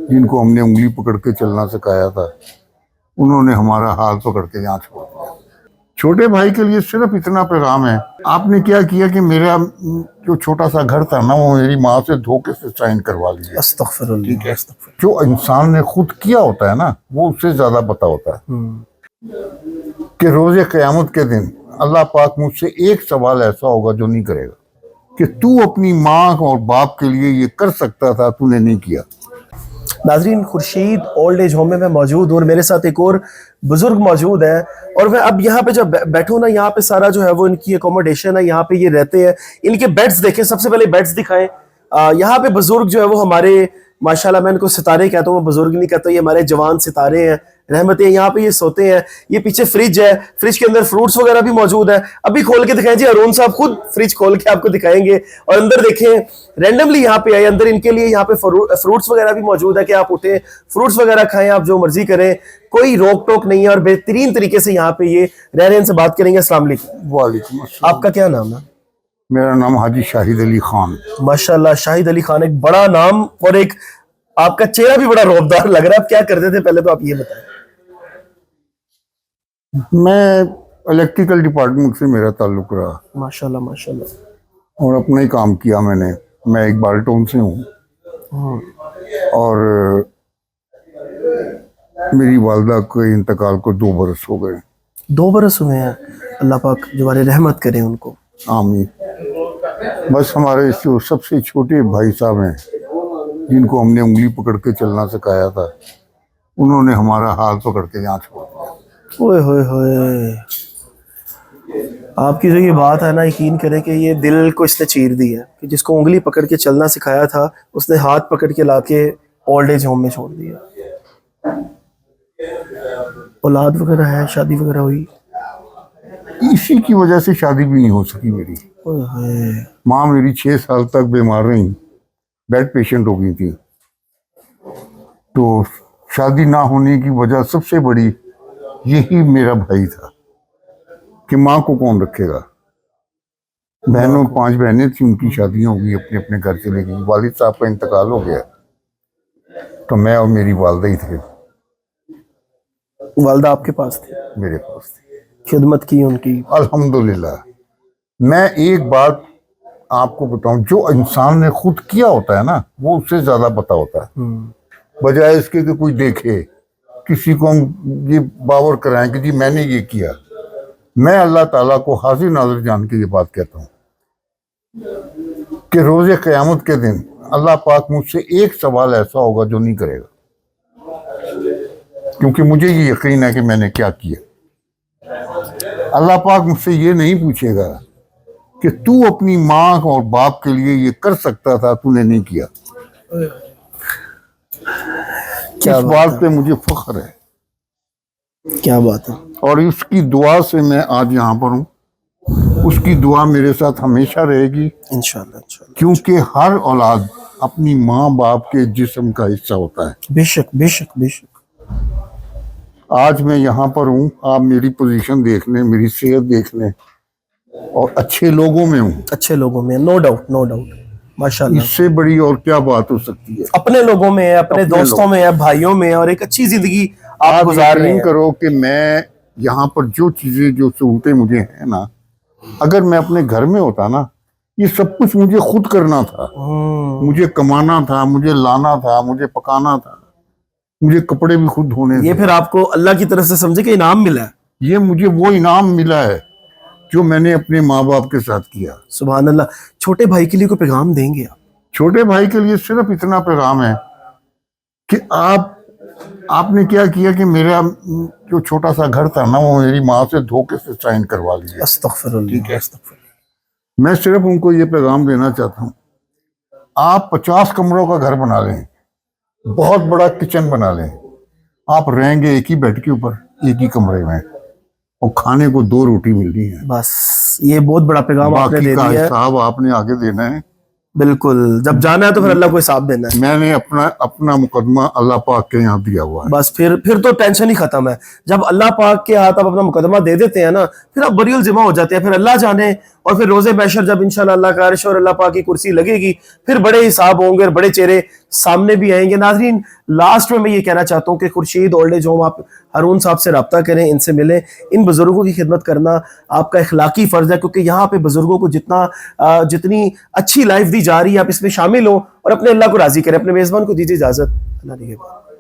जिनको हमने उंगली पकड़ के चलना सिखाया था, उन्होंने हमारा हाथ पकड़ के यहाँ छोड़ दिया। छोटे भाई के लिए सिर्फ इतना पैगाम है, आपने क्या किया कि मेरा जो छोटा सा घर था ना, वो मेरी माँ से धोखे से साइन करवा लिया। अस्तगफिरुल्लाह, ठीक है, जो इंसान ने खुद किया होता है ना, वो उससे ज्यादा पता होता है कि रोजे क़यामत के दिन अल्लाह पाक मुझसे एक सवाल ऐसा होगा जो नहीं करेगा कि तू अपनी माँ और बाप के लिए ये कर सकता था, तूने नहीं किया। नाजरीन, खुर्शीद ओल्ड एज होम में मैं मौजूद हूँ और मेरे साथ एक और बुजुर्ग मौजूद है। और मैं अब यहाँ पे जब बैठूँ ना, यहाँ पे सारा जो है वो इनकी अकोमोडेशन है, यहाँ पे ये रहते हैं। इनके बेड्स देखें, सबसे पहले बेड्स दिखाएं। यहाँ पे बुजुर्ग जो है वो हमारे, माशाल्लाह, मैं इनको सितारे कहता हूँ, बुजुर्ग नहीं कहता, ये हमारे जवान सितारे हैं, रहमतें। यहाँ पे ये सोते हैं। ये पीछे फ्रिज है, फ्रिज के अंदर फ्रूट्स वगैरह भी मौजूद है। अभी खोल के दिखाएं जी, अरुण साहब खुद फ्रिज खोल के आपको दिखाएंगे। और अंदर देखें, रैंडमली यहाँ पे आए, अंदर इनके लिए यहाँ पे फ्रूट्स वगैरह भी मौजूद है कि आप उठें, फ्रूट्स वगैरह खाएं, आप जो मर्जी करें, कोई रोक टोक नहीं है। और बेहतरीन तरीके से यहाँ पे ये रह रहे हैं। इनसे बात करेंगे। अस्सलाम वालेकुम। वालेकुम अस्सलाम। आपका क्या नाम है? मेरा नाम हाजी शाहिद अली खान। माशाल्लाह, शाहिद अली खान, एक बड़ा नाम, और एक आपका चेहरा भी बड़ा रौबदार लग रहा है। आप क्या करते थे पहले, तो आप ये बताएं। मैं इलेक्ट्रिकल डिपार्टमेंट से मेरा ताल्लुक रहा। माशाल्लाह माशाल्लाह। और अपना ही काम किया मैंने। मैं एक बाल्टोन से हूँ और मेरी वालदा के इंतकाल को 2 बरस हो गए। 2 बरस हुए हैं। अल्लाह पाक दोबारा रहमत करें उनको। आमीन। बस हमारे जो सबसे छोटे भाई साहब हैं, जिनको हमने उंगली पकड़ के चलना सिखाया था, उन्होंने हमारा हाथ पकड़ के यहाँ छोड़ दिया। ओए होए होए, आपकी जो ये बात है ना, यकीन करें कि ये दिल को इसने चीर दी है कि जिसको उंगली पकड़ के चलना सिखाया था, उसने हाथ पकड़ के लाके ओल्ड एज होम में छोड़ दिया। औलाद वगैरह है, शादी वगैरह हुई? इसी की वजह से शादी भी नहीं हो सकी मेरी। ओए होए। माँ मेरी 6 साल तक बीमार रही, बेड पेशेंट हो गई थी। तो शादी ना होने की वजह सबसे बड़ी यही मेरा भाई था कि माँ को कौन रखेगा। बहनों 5 बहनें थी, उनकी शादियां हो गई, अपने अपने घर चले गई। वालिद साहब का इंतकाल हो गया, तो मैं और मेरी वालदा ही थे। वालदा आपके पास थी? मेरे पास थी। खिदमत की उनकी? अल्हम्दुलिल्लाह। मैं एक बात आपको बताऊं, जो इंसान ने खुद किया होता है ना, वो उससे ज्यादा पता होता है, बजाय इसके कि कोई देखे, किसी को हम ये बावर कराएं कि जी मैंने ये किया। मैं अल्लाह ताला को हाजिर नाज़िर जान के ये बात कहता हूँ कि रोज़े क़यामत के दिन अल्लाह पाक मुझसे एक सवाल ऐसा होगा जो नहीं करेगा, क्योंकि मुझे ये यकीन है कि मैंने क्या किया। अल्लाह पाक मुझसे ये नहीं पूछेगा कि तू अपनी माँ और बाप के लिए ये कर सकता था, तूने नहीं किया। इस बात पे मुझे फख्र है। क्या बात है। और उसकी दुआ से मैं आज यहाँ पर हूँ। उसकी दुआ मेरे साथ हमेशा रहेगी इंशाल्लाह इंशाल्लाह। क्योंकि हर औलाद अपनी माँ बाप के जिस्म का हिस्सा होता है। बेशक बेशक बेशक। आज मैं यहाँ पर हूँ, आप मेरी पोजीशन देख लें, मेरी सेहत देख लें, और अच्छे लोगों में हूँ। अच्छे लोगों में, नो डाउट नो डाउट, माशाल्लाह। इससे बड़ी और क्या बात हो सकती है। अपने लोगों में है, अपने दोस्तों में है, भाइयों में, और एक अच्छी जिंदगी आप गुजार रहे हैं। करो कि मैं यहाँ पर जो चीजें, जो सहूलतें मुझे हैं ना, अगर मैं अपने घर में होता ना, ये सब कुछ मुझे खुद करना था। मुझे कमाना था, मुझे लाना था, मुझे पकाना था, मुझे कपड़े भी खुद धोने थे। ये फिर आपको अल्लाह की तरफ से समझे कि इनाम मिला है। ये मुझे वो इनाम मिला है जो मैंने अपने माँ बाप के साथ किया। सुभान अल्लाह। छोटे भाई के लिए कोई पैगाम देंगे आप? छोटे भाई के लिए सिर्फ इतना पैगाम है कि आपने क्या किया कि मेरा जो छोटा सा घर था ना, वो मेरी माँ से धोखे से साइन करवा लिया। अस्तगफिरुल्लाह। ठीक है, मैं सिर्फ उनको ये पैगाम देना चाहता हूँ, आप 50 कमरों का घर बना लें, बहुत बड़ा किचन बना लें, आप रहेंगे एक ही बेड के ऊपर, एक ही कमरे में, और खाने को 2 रोटी मिलनी है। बस ये बहुत बड़ा पैगाम आपने दे दिया है। हिसाब आपने आगे देना है। बिल्कुल, जब जाना है तो फिर अल्लाह को हिसाब देना है। मैंने अपना मुकदमा अल्लाह पाक के यहाँ दिया हुआ है। बस फिर तो टेंशन ही खत्म है। जब अल्लाह पाक के हाथ आप अपना मुकदमा दे देते हैं ना, फिर आप बरीउल जिम्मा हो जाते हैं। फिर अल्लाह जाने, और फिर रोजे महशर जब इंशाल्लाह अल्लाह का अर्श और अल्लाह पाक की कुर्सी लगेगी, फिर बड़े हिसाब होंगे और बड़े चेहरे सामने भी आएंगे। नाजरीन, लास्ट में मैं ये कहना चाहता हूँ कि खुर्शीद ओल्ड एज होम, आप हारून साहब से रब्ता करें, इनसे मिलें। इन बुजुर्गों की खिदमत करना आपका इखलाकी फर्ज है, क्योंकि यहाँ पे बुजुर्गों को जितनी अच्छी लाइफ दी जा रही है, आप इसमें शामिल हो और अपने अल्लाह को राजी करें। अपने मेज़बान को दीजिए इजाजत। अल्लाह